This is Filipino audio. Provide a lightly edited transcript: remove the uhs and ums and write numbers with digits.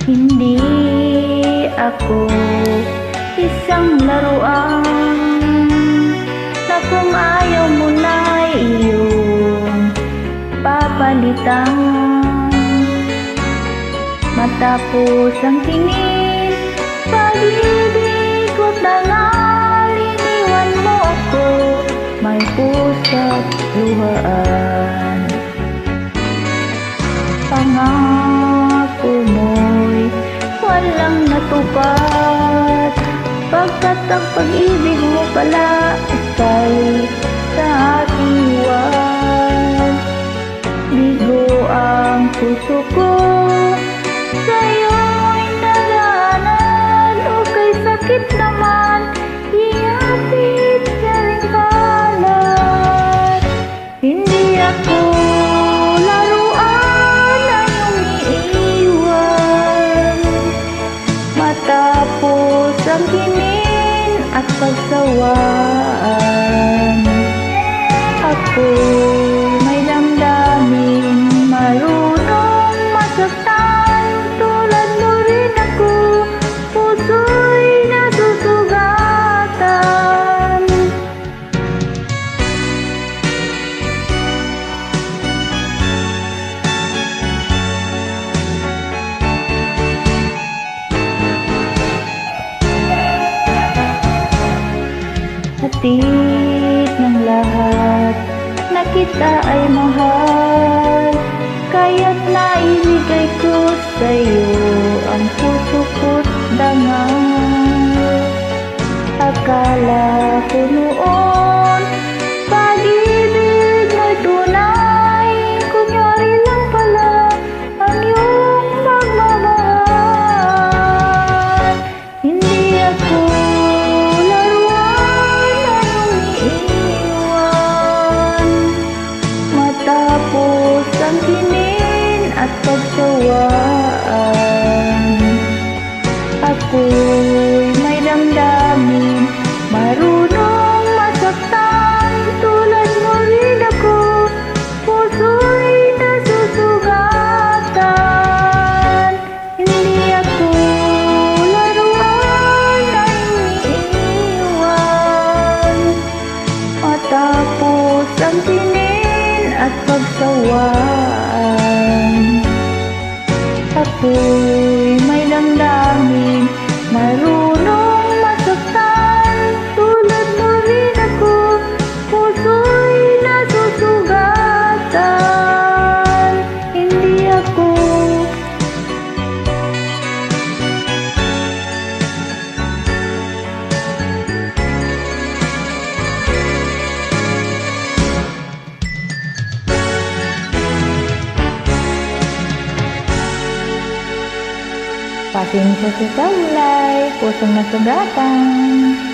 Hindi ako isang laruan na kung ayaw mo na iyong papalitan. Matapos ang tingin, pag-ibig ko't dangal, iniwan mo ako, may pusa't luhaan. Pangako mo'y walang natupad, pagkat ang pag-ibig mo pala ay sa aking iwan. Bigo ang puso ko, sa'yo'y nagaanan, o kay sakit naman, iapit sa ring kalat. Hindi ako laruan na iyong iiwan, matapos ang hinin at pagsawaan. Ako'y may damdamin, marunong masaktan, tulad mo rin ako, puso'y nasusugatan. Hatid ng lahat na kita ay mahal, kaya't naibigay ko sa'yo ang puso ko't dangal. Akala ko noon, pag-ibig mo'y tunay, kunyari lang pala ang iyong pagmamahal. Hindi ako laruan na iyong iiwan, matapos ang hinin at pagsawaan. Ako'y may damdamin, marunong masaktan, tulad mo rin ako, puso'y nasusugatan. Hindi ako laruan na iniiwan, matapos ang hinin at pagsawaan. Ako'y may damdamin, marunong masaktan, tulad mo rin ako, puso'y nasusugatan. Hindi ako pasensya sa sablay, pusong nasugatan.